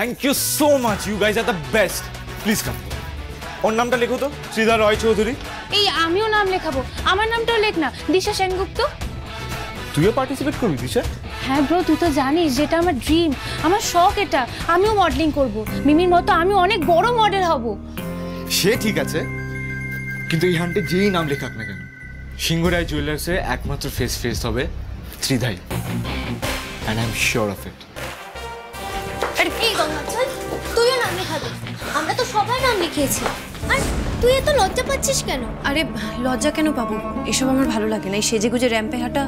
Thank you so much, you guys are the best. Please come. ওর নামটা লেখো তো, শ্রীধর রয় চৌধুরী। এই আমিও নাম লেখাবো, আমার নামটাও লেখ না, দিশা সেনগুপ্ত। তুইও পার্টিসিপেট করবি দিশা? হ্যাঁ ব্রো, তুই তো জানিস যেটা আমার ড্রিম, আমার শখ এটা। আমিও মডেলিং করব, মিমির মতো আমি অনেক বড় মডেল হব। সে ঠিক আছে, কিন্তু এই হান্টে যেই নাম লেখাক না কেন, সিংহরায় জুয়েলার্সে একমাত্র ফেস হবে ত্রিধাই, and I am sure of it. আরে কি গঙ্গা, চল তুইও নাম লেখাবি, আমরা তো সবাই নাম লিখিয়েছি। আর তুই এত লজ্জা পাচ্ছিস কেন? আরে লজ্জা কেন পাবো, এসব আমার ভালো লাগে না। এই সেজে গুজে র্যাম্পে হাঁটা,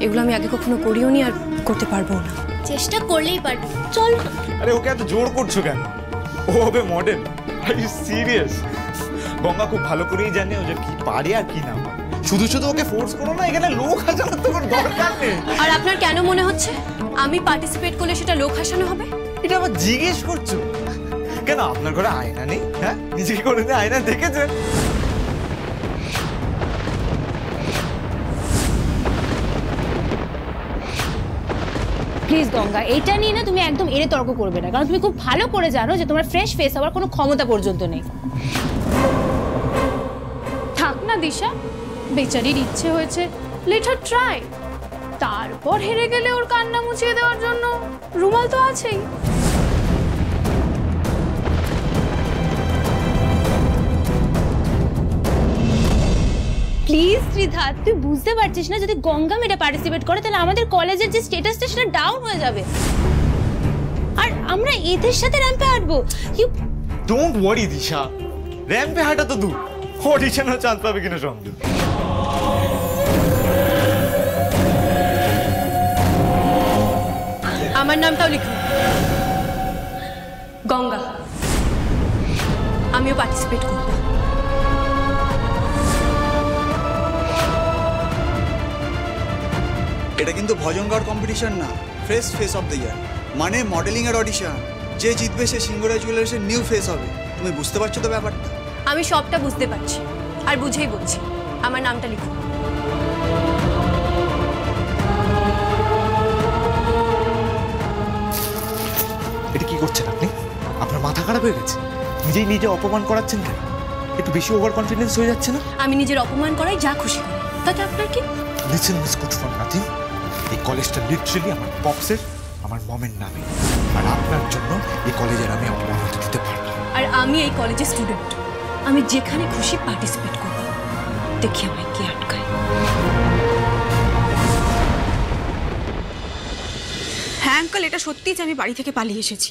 এগুলো আমি আগে কখনো করিও নি, আর করতে পারবো না। চেষ্টা করলেই পারবি, চল। আরে ওকে এত জোর করছো কেন? ও হবে model? Are you serious? Ganga খুব ভালো করেই জানে ও যে কি পারে আর কি না। শুধু শুধু ওকে ফোর্স করো না, এখানে লোক হাসানোর তো কোনো দরকার নেই। আর আপনার কেন মনে হচ্ছে আমি পার্টিসিপেট করলে সেটা লোক হাসানো হবে? এটা আবার জিজ্ঞেস করছো কেন? আপনার ঘরে আয়না নেই? হ্যাঁ, নিজেকে করে আয়না দেখেছেন? প্লিজ গঙ্গা, এইটা নিয়ে না তুমি একদম এড়ে তর্ক করবে না, কারণ তুমি খুব ভালো করে জানো যে তোমার ফ্রেশ ফেস হওয়ার কোনো ক্ষমতা পর্যন্ত নেই। থাক না দিশা, বেচারির ইচ্ছে হয়েছে, লেট হার ট্রাই। তারপর হেরে গেলে ওর কান্না মুছিয়ে দেওয়ার জন্য রুমাল তো আছেই। প্লিজ শ্রীধা, তুই বুঝতে পারছিস না, যদি গঙ্গা মেয়েটা পার্টিসিপেট করে তাহলে আমাদের কলেজের যে স্ট্যাটাসটা সেটা ডাউন হয়ে যাবে, আর আমরা এদের সাথে র্যাম্পে হাঁটবো। ইউ ডোন্ট ওয়ারি দিশা, র্যাম্পে হাঁটা তো দূর, অডিশনেও চান্স পাবে কিনা সন্দেহ। আমার নামটাও লিখুন, গঙ্গা। আমিও পার্টিসিপেট করব। এটা কিন্তু ভজনগড় কম্পিটিশন না, fresh face of the year, মানে মডেলিং এর অডিশন। যে জিতবে সে সিংহরায় জুয়েলার্সের নিউ ফেস হবে। তুমি বুঝতে পারছো তো ব্যাপারটা? আমি সবটা বুঝতে পারছি, আর বুঝেই বলছি, আমার নামটা লিখুন। এটা কি করছেন আপনি? আপনার মাথা খারাপ হয়ে গেছে? নিজেই নিজে অপমান করাচ্ছেন কেন? একটু বেশি ওভার কনফিডেন্স হয়ে যাচ্ছে না? আমি নিজের অপমান করাই যা খুশি করি, তাতে আপনার কি? Listen miss good for nothing, এই কলেজটা লিটারালি আমার পপসের, আমার মমের নামে, আর আপনার জন্য এই কলেজের আমি অপমান হতে দিতে পারবো। আর আমি এই কলেজের স্টুডেন্ট, আমি যেখানে খুশি পার্টিসিপেট করব, দেখি আমায় কে আটকায়। হ্যাঁ আঙ্কেল, এটা সত্যিই যে আমি বাড়ি থেকে পালিয়ে এসেছি।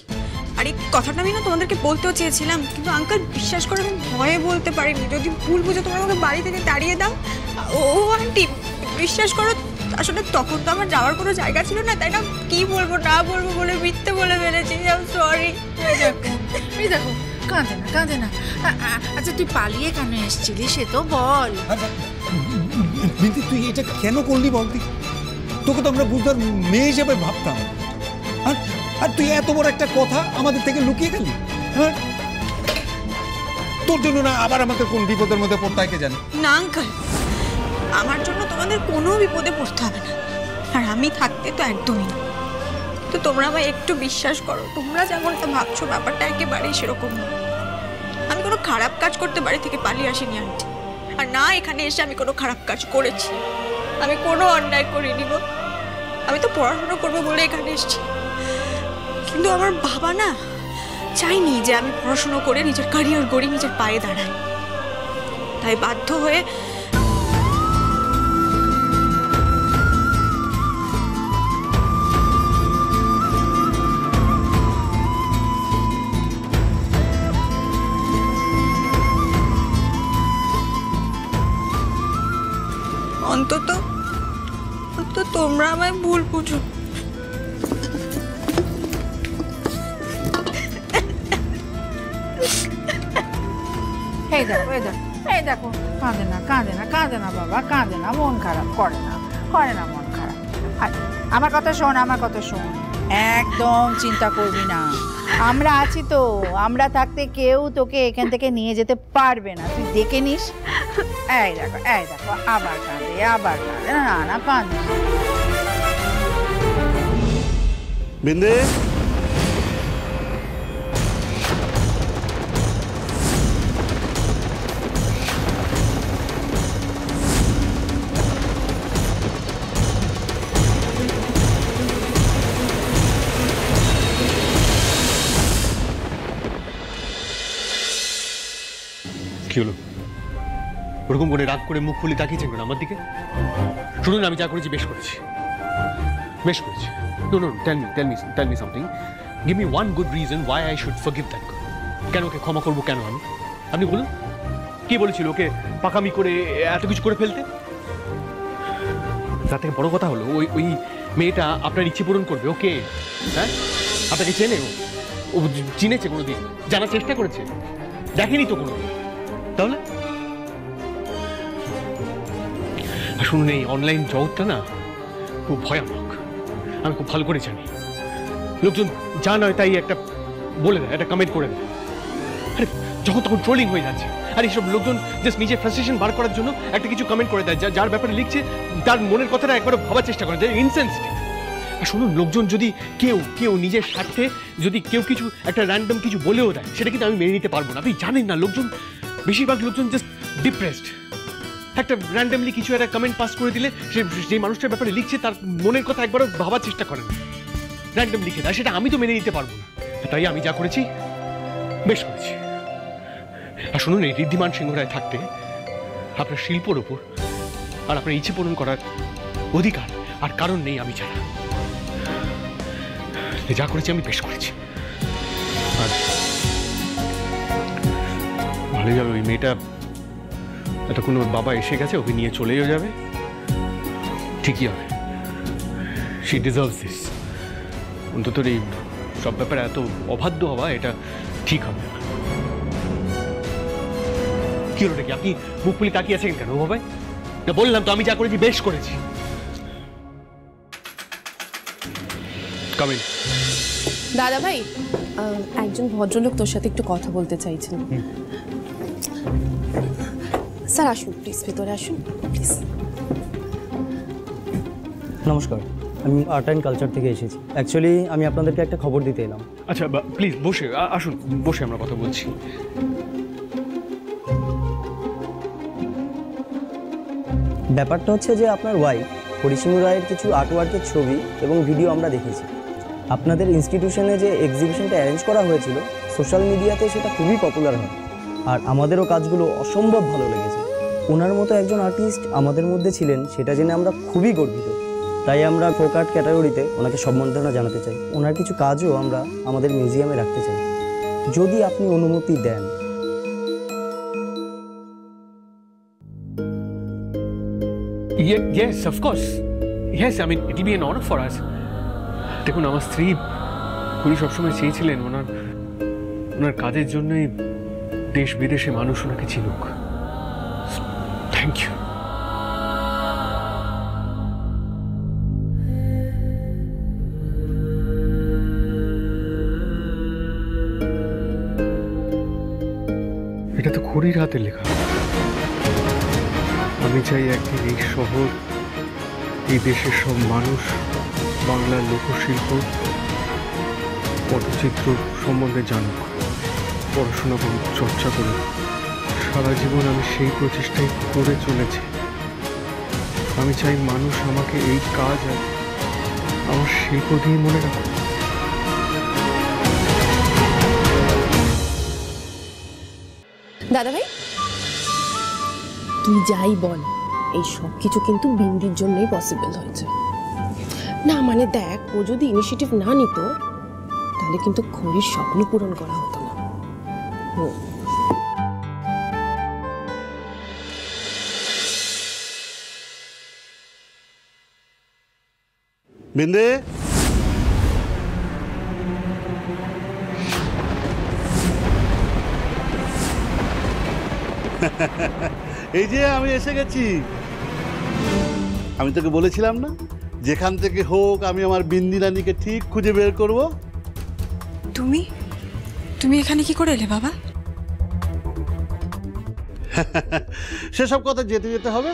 আর এই কথাটা আমি না তোমাদেরকে বলতেও চেয়েছিলাম, কিন্তু আঙ্কেল বিশ্বাস করে আমি ভয়ে বলতে পারিনি। যদি ভুল বুঝে তোমরা আমাকে বাড়ি থেকে তাড়িয়ে দাও। ও আন্টি বিশ্বাস করো, আসলে তখন তো আমার যাওয়ার কোনো জায়গা ছিল না, তাই না? কি বলবো না বলবো বলে মিথ্যে বলে ফেলেছি। I sorry. এই দেখো, কাঁদে না কাঁদে না। আচ্ছা তুই পালিয়ে কেন এসেছিলি সে তো বল। বিন্তি, তুই এটা কেন করলি বলতি? তোকে তো আমরা বুঝবার মেয়ে হিসেবে ভাবতাম, আর তুই এত বড় একটা কথা আমাদের থেকে লুকিয়ে গেলি। হ্যাঁ, তোর জন্য না আবার আমাকে কোন বিপদের মধ্যে পড়তে হয় কে জানে। না আঙ্কেল, আমার জন্য তোমাদের কোনো বিপদে পড়তে হবে না, আর আমি থাকতে তো একদমই না। তো তোমরা আমায় একটু বিশ্বাস করো, তোমরা যেমনটা ভাবছো ব্যাপারটা একেবারেই সেরকম না। আমি কোনো খারাপ কাজ করতে বাড়ি থেকে পালিয়ে আসিনি আন্টি, আর না এখানে এসে আমি কোনো খারাপ কাজ করেছি। আমি কোনো অন্যায় করিনি গো, আমি তো পড়াশোনা করবো বলে এখানে এসেছি। কিন্তু আমার বাবা না চাইনি যে আমি পড়াশোনা করে নিজের ক্যারিয়ার গড়ি, নিজের পায়ে দাঁড়াই। তাই বাধ্য হয়ে অন্তত তোমরা আমায় ভুল বুঝো। এই দেখো এই দেখো এই দেখো, কাঁদে না কাঁদে না কাঁদে না বাবা, কাঁদে না, মন খারাপ করে না, করে না মন খারাপ। আর আমার কথা শোন, আমার কথা শোন, একদম চিন্তা করবি না, আমরা আছি তো। আমরা থাকতে কেউ তোকে এখান থেকে নিয়ে যেতে পারবে না, তুই দেখে নিস। এই দেখো আবার কাঁদে, আবার কাঁদে। না না কাঁদে। বিন্দে কি হলো? ওরকম করে রাগ করে মুখ খুলে তাকিয়েছেন কেন আমার দিকে? শুনুন, আমি যা করেছি বেশ করেছি, বেশ করেছি। No no, tell me something. Give me one good reason why I should forgive that girl. কেন ওকে ক্ষমা করবো কেন আমি? আপনি বলুন, কে বলেছিল ওকে পাকামি করে এত কিছু করে ফেলতে? তার থেকে বড় কথা হলো ওই মেয়েটা আপনার ইচ্ছে পূরণ করবে। ওকে, হ্যাঁ, আপনাকে চেনে? ও চিনেছে কোনোদিন? জানার চেষ্টা করেছে? দেখেনি তো কোনোদিন। তাহলে শুনুন, এই অনলাইন জগৎটা না খুব ভয়ানক, আমি খুব ভালো করে জানি। লোকজন যা নয় তাই একটা বলে দেয়, একটা কমেন্ট করে দেয়। আরে যখন তখন ট্রোলিং হয়ে যাচ্ছে। আর এইসব লোকজন জাস্ট নিজের ফ্রাস্ট্রেশন বার করার জন্য একটা কিছু কমেন্ট করে দেয়, যার ব্যাপারে লিখছে তার মনের কথাটা একবার ভাবার চেষ্টা করে দেয়। ইনসেনসিটিভ। আর শুনুন, লোকজন যদি কেউ নিজের স্বার্থে যদি কেউ কিছু একটা র্যান্ডম কিছু বলেও দেয়, সেটা কিন্তু আমি মেনে নিতে পারবো না। আপনি জানেন না, বেশিরভাগ লোকজন জাস্ট ডিপ্রেসড। একটা র্যান্ডমলি কিছু একটা কমেন্ট পাস করে দিলে যে মানুষটার ব্যাপারে লিখছে তার মনের কথা একবারও ভাবার চেষ্টা করে না, র্যান্ডম লিখে দেয়। সেটা আমি তো মেনে নিতে পারবো না। তাই আমি যা করেছি বেশ করেছি। আর শুনুন, এই ঋদ্ধিমান সিংহ রায় থাকতে আপনার শিল্পর ওপর আর আপনার ইচ্ছে পূরণ করার অধিকার আর কারণ নেই আমি ছাড়া। যা করেছি আমি বেশ করেছি। আর ভালোই যাবে, ওই মেয়েটা এতক্ষণ ওর বাবা এসে গেছে, ওকে নিয়ে চলেও যাবে, ঠিকই হবে। She deserves this. অন্তত এই সব ব্যাপারে এত অবাধ্য হওয়া এটা ঠিক হবে না। কি হলো নাকি? আপনি মুখ খুলে তাকিয়ে আছেন কেন বাবা? বললাম তো আমি যা করেছি বেশ করেছি। কামিন। দাদা ভাই, একজন ভদ্রলোক তোর সাথে একটু কথা বলতে চাইছেন। স্যার আসুন প্লিজ, ভেতরে আসুন প্লিজ। নমস্কার, আমি আর্ট অ্যান্ড কালচার থেকে এসেছি। অ্যাকচুয়ালি আমি আপনাদেরকে একটা খবর দিতে এলাম। আচ্ছা প্লিজ বসে আসুন, বসে আমরা কথা বলছি। ব্যাপারটা হচ্ছে যে আপনার ওয়াইফ হরিসিংহ রায়ের কিছু আর্টওয়ার্কের ছবি এবং ভিডিও আমরা দেখেছি। আপনাদের ইনস্টিটিউশনে যে এক্সিবিশনটা অ্যারেঞ্জ করা হয়েছিল, সোশ্যাল মিডিয়াতে সেটা খুবই পপুলার হয়। আর আমাদেরও কাজগুলো অসম্ভব ভালো লেগেছে। ওনার মতো একজন আর্টিস্ট আমাদের মধ্যে ছিলেন, সেটা জেনে আমরা খুবই গর্বিত। তাই আমরা ফোক আর্ট ক্যাটাগরিতে ওনাকে সম্বর্ধনা জানাতে চাই। ওনার কিছু কাজও আমরা আমাদের মিউজিয়ামে রাখতে চাই, যদি আপনি অনুমতি দেন। Yes, of course. Yes, I mean, it will be an honor for us. দেখুন, আমার স্ত্রী উনি সবসময় চেয়েছিলেন ওনার কাজের জন্যই দেশ বিদেশে মানুষ ওনাকে চিনুক। Thank you. এটা তো খড়ির হাতে লেখা। আমি চাই একদিন এই শহর, এই দেশের সব মানুষ বাংলার লোকশিল্প, পটচিত্র সম্বন্ধে জানুক, পড়াশোনা করুক, চর্চা করুক। সারা জীবন আমি সেই প্রচেষ্টাই করে চলেছি। আমি চাই মানুষ আমাকে এই কাজ আর আমার শিল্প দিয়ে মনে রাখুক। দাদা ভাই, তুই যাই বল, এই সব কিছু কিন্তু বিন্দির জন্যই পসিবল হয়েছে। না মানে দেখ, ও যদি ইনিশিয়েটিভ না নিত তাহলে কিন্তু খড়ির স্বপ্ন পূরণ করা হতো না। বিন্দে, এই যে আমি এসে গেছি। আমি তোকে বলেছিলাম না, যেখান থেকে হোক আমি আমার বিন্দি রানীকে ঠিক খুঁজে বের করব। তুমি এখানে কি করে এলে বাবা? সেসব কথা যেতে যেতে হবে।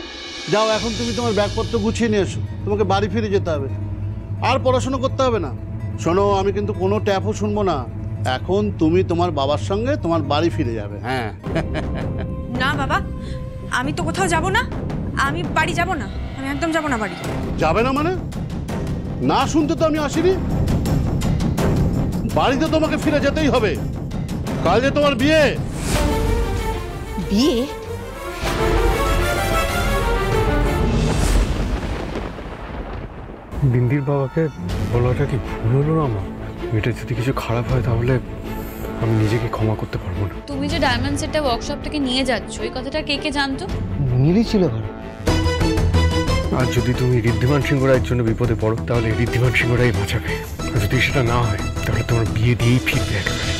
যাও, এখন তুমি তোমার ব্যাগপত্র গুছিয়ে নিয়ে এসো, তোমাকে বাড়ি ফিরে যেতে হবে। আর পড়াশোনা করতে হবে না। শোনো, আমি কিন্তু কোনো ট্যাপও শুনবো না। এখন তুমি তোমার বাবার সঙ্গে তোমার বাড়ি ফিরে যাবে। হ্যাঁ। না বাবা, আমি তো কোথাও যাব না। আমি বাড়ি যাব না, আমি একদম যাব না বাড়ি। যাবে না মানে? না শুনতে তো আমি আসিনি। বাড়িতে তোমাকে ফিরে যেতেই হবে। কাল যে তোমার বিয়ে। বিয়ে? বিন্দির বাবাকে বলাটা কি ভুল হলো না আমার? এটা যদি কিছু খারাপ হয় তাহলে আমি নিজেকে ক্ষমা করতে পারবো না। তুমি যে ডায়মন্ড সেটটা ওয়ার্কশপ থেকে নিয়ে যাচ্ছ, এই কথাটা কে কে জানতো? নীলই ছিল ঘরে। আর যদি তুমি ঋদ্ধিমান সিংহ রায়ের জন্য বিপদে পড়ো তাহলে ঋদ্ধিমান সিংহ রায় বাঁচাবে, আর যদি সেটা না হয় তাহলে তোমার বিয়ে দিয়েই ফিরবে একেবারে।